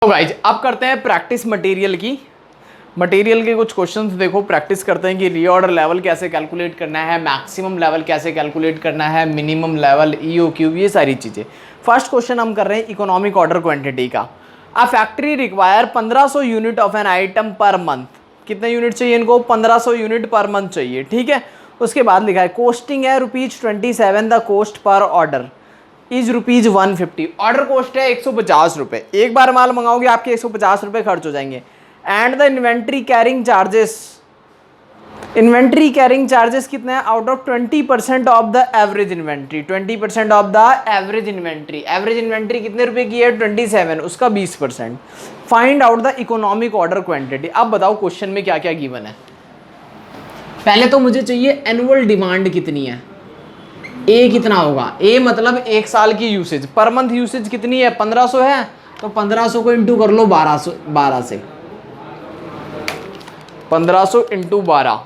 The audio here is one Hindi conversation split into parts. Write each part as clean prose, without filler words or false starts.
तो गाइज अब करते हैं प्रैक्टिस मटेरियल के कुछ क्वेश्चंस देखो प्रैक्टिस करते हैं कि रीऑर्डर लेवल कैसे कैलकुलेट करना है, मैक्सिमम लेवल कैसे कैलकुलेट करना है, मिनिमम लेवल, ईओक्यू, ये सारी चीज़ें। फर्स्ट क्वेश्चन हम कर रहे हैं इकोनॉमिक ऑर्डर क्वांटिटी का। A factory require 1500 unit of an item per month. कितने यूनिट चाहिए इनको? 1500 यूनिट पर मंथ चाहिए, ठीक है। उसके बाद लिखा है कोस्टिंग है ₹27, द कोस्ट पर ऑर्डर इज ₹150। ऑर्डर कोस्ट है 150 रुपये। एक बार माल मंगाओगे आपके 150 रुपये खर्च हो जाएंगे। And the inventory carrying charges कितने हैं? Out of 20% of the average inventory. 20% of the average inventory कितने रुपए की है? 27, उसका 20%। Find out the economic order quantity. अब बताओ क्वेश्चन में क्या क्या गिवन है। पहले तो मुझे चाहिए एनुअल डिमांड कितनी है। ए कितना होगा? ए मतलब एक साल की यूसेज। पर मंथ यूसेज कितनी है? 1500 है, तो 1500 को इंटू कर लो 12 से। 1500 इंटू 12,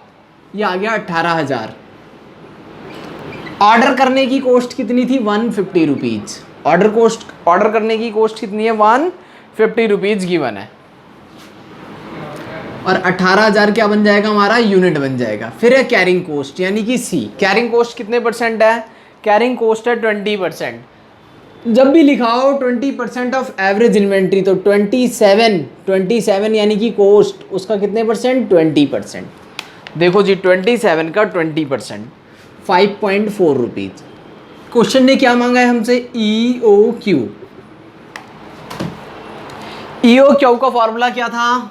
ये आ गया 18,000। ऑर्डर करने की कॉस्ट कितनी थी? 150 रुपीज। ऑर्डर करने की कॉस्ट कितनी है? 150 रुपीज गिवन है। और 18,000 क्या बन जाएगा? हमारा यूनिट बन जाएगा। फिर है कैरिंग कॉस्ट यानी कि सी। कैरिंग कॉस्ट कितने परसेंट है? कैरिंग कॉस्ट है 20%। जब भी लिखा हो 20% ऑफ एवरेज इन्वेंट्री, तो 27 यानी कि कॉस्ट, उसका कितने परसेंट? 20%। देखो जी 27 का 20%, 5.4 रुपीज। क्वेश्चन ने क्या मांगा है हमसे? EOQ। EOQ का फॉर्मूला क्या था?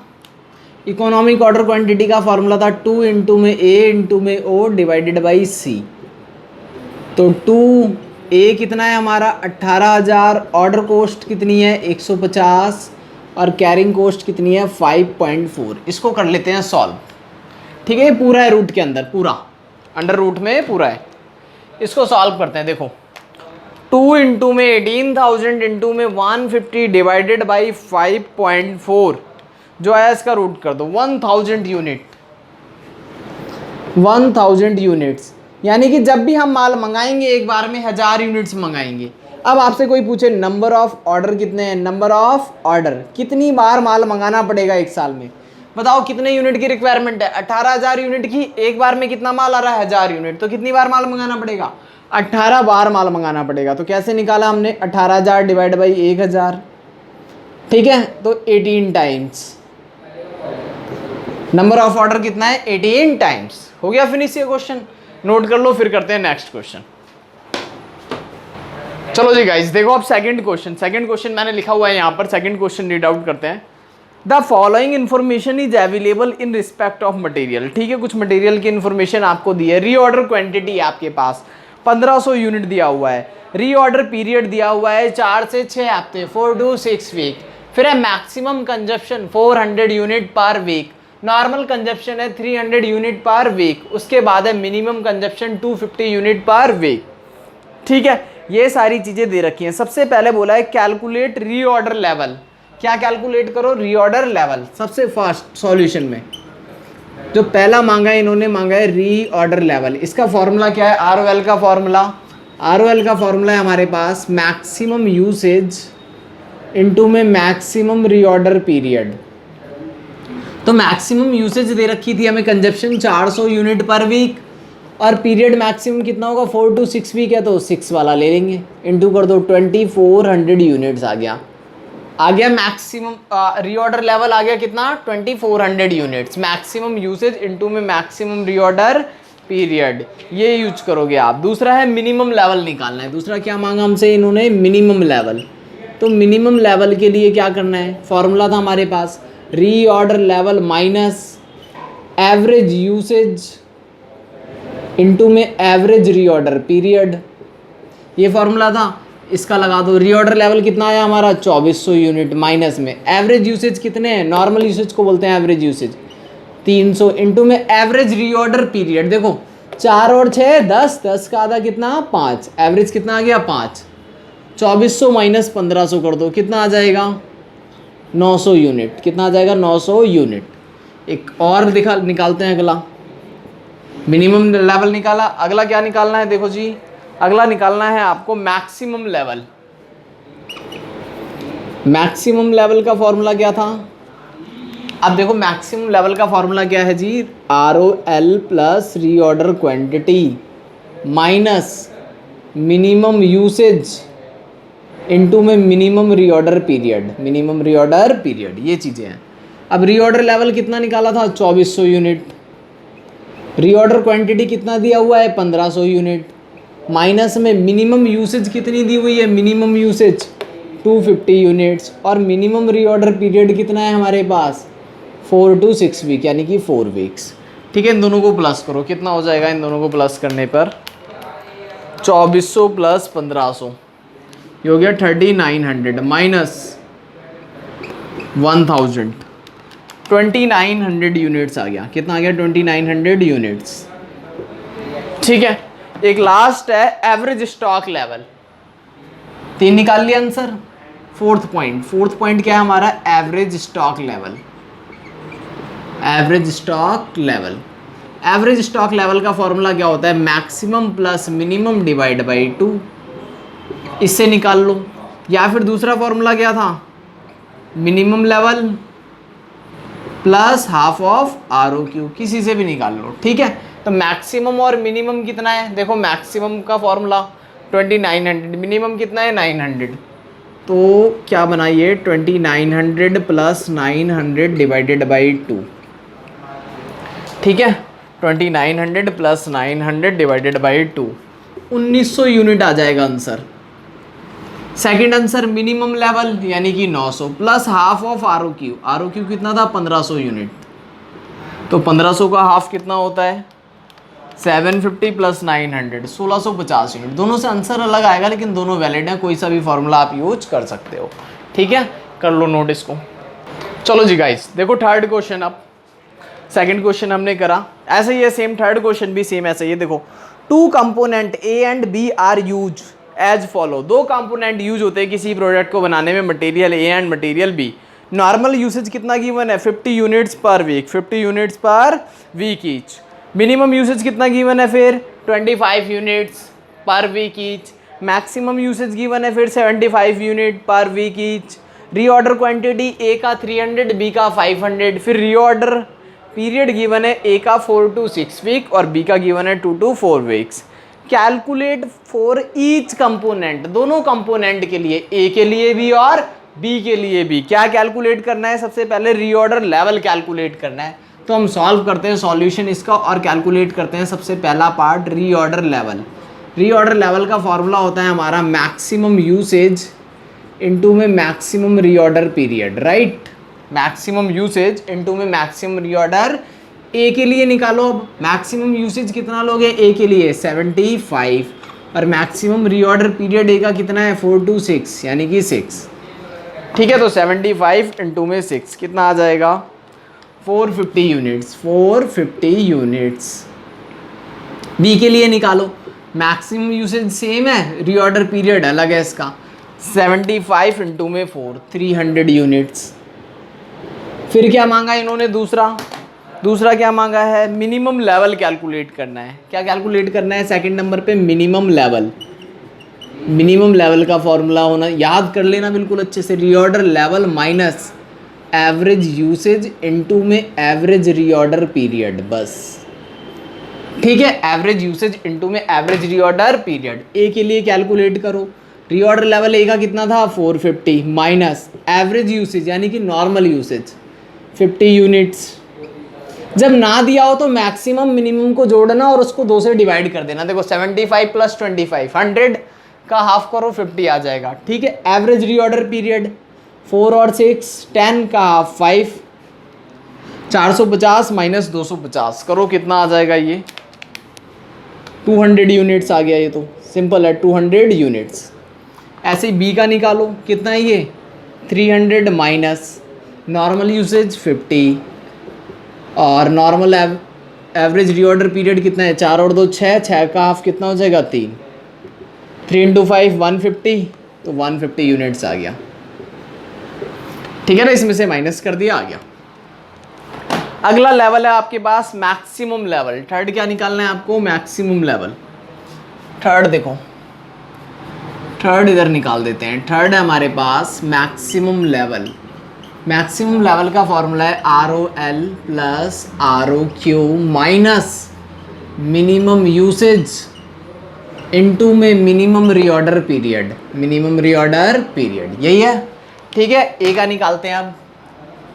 इकोनॉमिक ऑर्डर क्वांटिटी का फॉर्मूला था 2 इंटू में A इंटू में O डिवाइडेड बाई C। तो 2A कितना है हमारा? 18,000। ऑर्डर कोस्ट कितनी है? 150। और कैरिंग कोस्ट कितनी है? 5.4। इसको कर लेते हैं सॉल्व, ठीक है। ये पूरा है रूट के अंदर, पूरा अंडर रूट में पूरा है। इसको सॉल्व करते हैं। देखो 2 इंटू में 18,000 इंटू में 150 डिवाइडेड बाई 5.4, जो आया इसका रूट कर दो। 1000 यूनिट्स, यानी कि जब भी हम माल मंगाएंगे एक बार में 1000 यूनिट्स मंगाएंगे। अब आपसे कोई पूछे नंबर ऑफ ऑर्डर कितने हैं? नंबर ऑफ ऑर्डर कितनी बार माल मंगाना पड़ेगा एक साल में? बताओ कितने यूनिट की रिक्वायरमेंट है? 18,000 यूनिट की। एक बार में कितना माल आ रहा है? 1000 यूनिट। तो कितनी बार माल मंगाना पड़ेगा? 18 बार माल मंगाना पड़ेगा। तो कैसे निकाला हमने? 18,000 डिवाइड बाई 1000, ठीक है। तो 18 टाइम्स। नंबर ऑफ ऑर्डर कितना है? 18 टाइम्स। हो गया फिनिश ये क्वेश्चन। नोट कर लो, फिर करते हैं नेक्स्ट क्वेश्चन। चलो जी गाइस देखो अब सेकंड क्वेश्चन मैंने लिखा हुआ है यहाँ पर। सेकंड क्वेश्चन रीड आउट करते हैं। The following information is available in respect of material, ठीक है। कुछ मटेरियल की इन्फॉर्मेशन आपको दी है। रीऑर्डर क्वांटिटी आपके पास 1500 यूनिट दिया हुआ है। रीऑर्डर पीरियड दिया हुआ है 4 से 6 हफ्ते, 4 to 6 वीक। फिर है maximum consumption 400 unit per week. Normal consumption है 300 यूनिट पर वीक। उसके बाद है minimum consumption 250 unit per week, ठीक है। ये सारी चीज़ें दे रखी हैं। सबसे पहले बोला है कैलकुलेट रीऑर्डर लेवल। क्या कैलकुलेट करो? Reorder level. सबसे फास्ट सॉल्यूशन में जो पहला मांगा है इन्होंने मांगा है रीऑर्डर लेवल। इसका फॉर्मूला क्या है? ROL का फॉर्मूला। ROL का फॉर्मूला है हमारे पास मैक्सिमम यूसेज इनटू में मैक्सिमम रीऑर्डर पीरियड। तो मैक्सिमम यूसेज दे रखी थी हमें कंजप्शन 400 यूनिट पर वीक, और पीरियड मैक्सिमम कितना होगा? 4 to 6 वीक है, तो 6 वाला ले लेंगे। इंटू कर दो 2400 यूनिट्स आ गया मैक्सिमम रीऑर्डर लेवल आ गया कितना? 2400 यूनिट्स। मैक्सिमम यूसेज इनटू में मैक्सिमम रीऑर्डर पीरियड, ये यूज करोगे आप। दूसरा है मिनिमम लेवल निकालना है। दूसरा क्या मांगा हमसे इन्होंने? Minimum level. तो मिनिमम लेवल के लिए क्या करना है? फॉर्मूला था हमारे पास reorder level minus average usage into में एवरेज रीऑर्डर पीरियड, ये फॉर्मूला था। इसका लगा दो। रीऑर्डर लेवल कितना आया हमारा? 2400 यूनिट माइनस में एवरेज यूसेज कितने हैं? नॉर्मल यूसेज को बोलते हैं एवरेज यूसेज, 300 इनटू में एवरेज रीऑर्डर पीरियड। देखो 4 और 6 10, 10 का आधा कितना? 5। एवरेज कितना आ गया? 5। 2400 माइनस 1500 कर दो, कितना आ जाएगा? 900 यूनिट। कितना आ जाएगा? 900 यूनिट। एक और निकालते हैं अगला। मिनिमम लेवल निकाला। अगला क्या निकालना है? देखो जी अगला निकालना है आपको मैक्सिमम लेवल। मैक्सिमम लेवल का फॉर्मूला क्या था? अब देखो मैक्सिमम लेवल का फॉर्मूला क्या है जी, ROL plus reorder quantity minus minimum usage into में minimum reorder period, minimum reorder period, ये चीज़ें हैं। अब रीऑर्डर लेवल कितना निकाला था? 2400 यूनिट। रीऑर्डर क्वांटिटी कितना दिया हुआ है? 1500 यूनिट। माइनस में मिनिमम यूसेज कितनी दी हुई है? Minimum usage 250 units. और मिनिमम रीऑर्डर पीरियड कितना है हमारे पास? 4 to 6 वीक, यानी कि 4 वीक्स। ठीक है, इन दोनों को प्लस करो, कितना हो जाएगा इन दोनों को प्लस करने पर? 2400 प्लस 1500 ये हो गया 3900 माइनस 1000, 2900 यूनिट्स आ गया। कितना आ गया? 2900 यूनिट्स। ठीक है, एक लास्ट है एवरेज स्टॉक लेवल। 3 निकाल लिया आंसर। फोर्थ पॉइंट क्या है हमारा? Average stock level. Average stock level, average stock level का फॉर्मूला क्या होता है? Maximum plus minimum divide by 2। इससे निकाल लो। या फिर दूसरा फॉर्मूला क्या था? Minimum level plus half of ROQ, किसी से भी निकाल लो। ठीक है, तो मैक्सिमम और मिनिमम कितना है? देखो मैक्सिमम का फॉर्मूला 2900, मिनिमम कितना है? 900। तो क्या बनाइए? 2900 प्लस 900 डिवाइडेड बाई 2। ठीक है, 2900 प्लस 900 डिवाइडेड बाई 2, 1900 यूनिट आ जाएगा answer. Second answer minimum level यानी कि 900 प्लस हाफ ऑफ ROQ कितना था? 1500 यूनिट। तो 1500 का हाफ कितना होता है? 750 प्लस 900, 1650 यूनिट। दोनों से आंसर अलग आएगा, लेकिन दोनों वैलिड हैं, कोई सा भी फॉर्मूला आप यूज कर सकते हो। ठीक है, कर लो नोट इसको। चलो जी गाइस, देखो थर्ड क्वेश्चन। अब सेकंड क्वेश्चन हमने करा, ऐसे ही है सेम, थर्ड क्वेश्चन भी सेम ऐसे ही है। देखो, 2 component A and B are use as follow. 2 component use होते हैं किसी प्रोडक्ट को बनाने में, material A and material B। Normal usage कितना गिवन है? 50 units per week, 50 units per week each. Minimum usage कितना गिवन है फिर? 25 units per week each. Maximum usage given है फिर 75 unit per week each. Reorder quantity A का 300, B का 500। फिर रीऑर्डर पीरियड गिवन है A का 4 to 6 वीक और B का गिवन है 2 to 4 weeks. Calculate for each component, दोनों कंपोनेंट के लिए, A के लिए भी और B के लिए भी। क्या कैलकुलेट करना है? सबसे पहले रीऑर्डर लेवल कैलकुलेट करना है। तो हम सॉल्व करते हैं सॉल्यूशन इसका और कैलकुलेट करते हैं सबसे पहला part, reorder level. Reorder level का फॉर्मूला होता है हमारा मैक्सिमम यूसेज इनटू में maximum reorder period, right? Maximum usage into में मैक्सिमम रीऑर्डर। A के लिए निकालो। अब मैक्सिमम यूसेज कितना लोगे? A के लिए 75 और मैक्सिमम रीऑर्डर पीरियड A का कितना है? 4 to 6 यानी कि 6। ठीक है, तो 75 इंटू में 6 कितना आ जाएगा? 450 यूनिट्स, 450 यूनिट्स। B के लिए निकालो। मैक्सिमम यूसेज सेम है, रीऑर्डर पीरियड अलग है इसका। 75 इंटू में 4, 300 यूनिट्स। फिर क्या मांगा इन्होंने? दूसरा क्या मांगा है? मिनिमम लेवल कैलकुलेट करना है। क्या कैलकुलेट करना है? सेकंड नंबर पे मिनिमम लेवल। मिनिमम लेवल का फॉर्मूला होना याद कर लेना बिल्कुल अच्छे से, reorder level minus average usage into में एवरेज रीऑर्डर पीरियड, बस। ठीक है, एवरेज यूसेज इनटू में एवरेज रीऑर्डर पीरियड। ए के लिए कैलकुलेट करो। रीऑर्डर लेवल ए का कितना था? 450 माइनस एवरेज यूसेज यानी कि नॉर्मल यूसेज 50 यूनिट्स। जब ना दिया हो तो मैक्सिमम मिनिमम को जोड़ना और उसको 2 से डिवाइड कर देना। देखो 75 प्लस 25, 100 का हाफ करो 50 आ जाएगा। ठीक है, एवरेज रीऑर्डर पीरियड 4 और 6, 10 का हाफ 5, 450 माइनस 250 करो कितना आ जाएगा? ये 200 यूनिट्स आ गया। ये तो सिंपल है, 200 यूनिट्स। ऐसे ही बी का निकालो, कितना है ये? 300 माइनस नॉर्मल यूसेज 50 और नॉर्मल एवरेज रीऑर्डर पीरियड कितना है? 4 और 2 6, 6 का हाफ कितना हो जाएगा? 3, 3 इंटू 5 150, तो 150 यूनिट्स आ गया। ठीक है ना, इसमें से माइनस कर दिया, आ गया। अगला लेवल है आपके पास मैक्सिमम लेवल। थर्ड क्या निकालना है आपको? Maximum level. थर्ड देखो, थर्ड इधर निकाल देते हैं। थर्ड है हमारे पास मैक्सिमम लेवल। मैक्सिमम लेवल का फॉर्मूला है ROL plus ROQ minus minimum usage into में minimum reorder period. Minimum reorder period यही है, ठीक है। ए का निकालते हैं अब।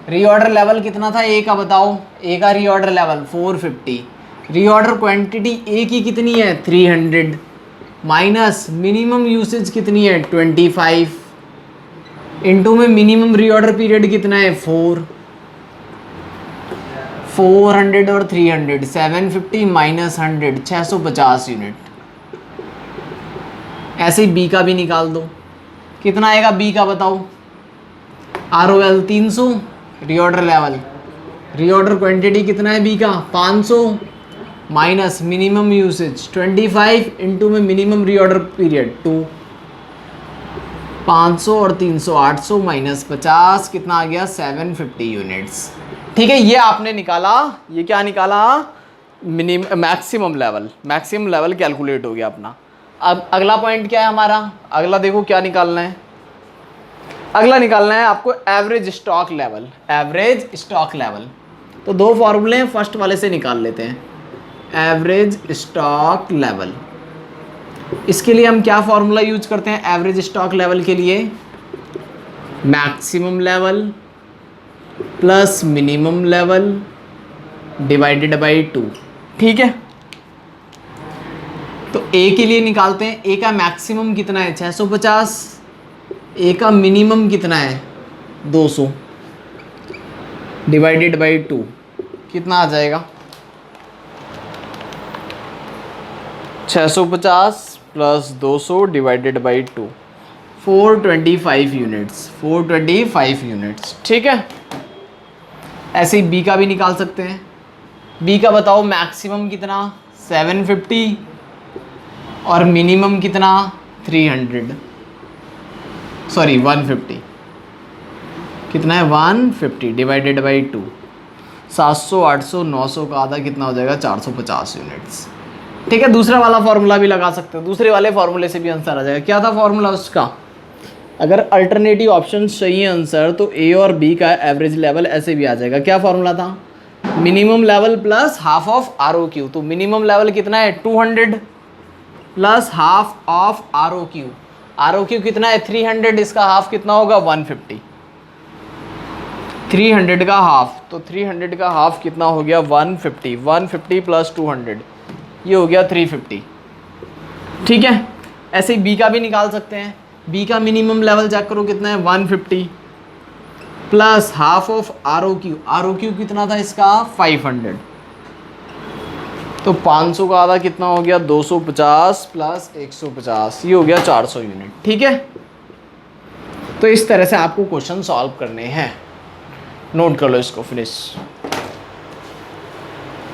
रीऑर्डर लेवल कितना था ए का बताओ? ए का रीऑर्डर लेवल 450। रीऑर्डर क्वांटिटी ए की कितनी है 300 माइनस मिनिमम यूसेज कितनी है 25 इनटू में मिनिमम रीऑर्डर पीरियड कितना है 400 और 300 750 माइनस 100 650 यूनिट। ऐसे ही बी का भी निकाल दो। कितना आएगा बी का बताओ? ROL 300 reorder level, reorder quantity कितना है बी का 500 माइनस मिनिमम यूसेज 25 इनटू में मिनिमम रीऑर्डर पीरियड 2। 500 और 300 800 माइनस 50 कितना आ गया 750 यूनिट्स। ठीक है, ये आपने निकाला। ये क्या निकाला? Maximum level. Maximum level calculate हो गया अपना। अब अगला पॉइंट क्या है हमारा? अगला देखो क्या निकालना है। अगला निकालना है आपको average stock level. Average stock level तो दो फॉर्मूले हैं, फर्स्ट वाले से निकाल लेते हैं। एवरेज स्टॉक लेवल, इसके लिए हम क्या फॉर्मूला यूज करते हैं एवरेज स्टॉक लेवल के लिए? Maximum level plus minimum level divided by 2। ठीक है, तो ए के लिए निकालते हैं। ए का मैक्सिमम कितना है 650, ए का मिनिमम कितना है 200 डिवाइडेड बाई 2 कितना आ जाएगा? 650 plus 200 divided by 2 425 units. 425 units, ठीक है। ऐसे ही बी का भी निकाल सकते हैं। बी का बताओ मैक्सिमम कितना 750 और मिनिमम कितना 300 सॉरी 150। कितना है 150 डिवाइडेड बाई 2 700 800 900 का आधा कितना हो जाएगा 450 यूनिट्स। ठीक है, दूसरा वाला फॉर्मूला भी लगा सकते हो। दूसरे वाले फॉर्मूले से भी आंसर आ जाएगा। क्या था फॉर्मूला उसका? अगर अल्टरनेटिव ऑप्शन चाहिए आंसर तो ए और बी का एवरेज लेवल ऐसे भी आ जाएगा। क्या फॉर्मूला था? Minimum level plus half of ROQ। तो मिनिमम लेवल कितना है 200 plus half of ROQ। ROQ कितना है 300, इसका हाफ कितना होगा 150। 300 का हाफ, तो 300 का हाफ कितना हो गया 150। 150 प्लस 200 ये हो गया 350। ठीक है, ऐसे ही बी का भी निकाल सकते हैं। बी का मिनिमम लेवल चेक करो कितना है 150 plus half of ROQ। ROQ कितना था इसका 500, तो 500 का आधा कितना हो गया 250 प्लस 150 ये हो गया 400 यूनिट। ठीक है, तो इस तरह से आपको क्वेश्चन सॉल्व करने हैं। नोट कर लो इसको, फिनिश।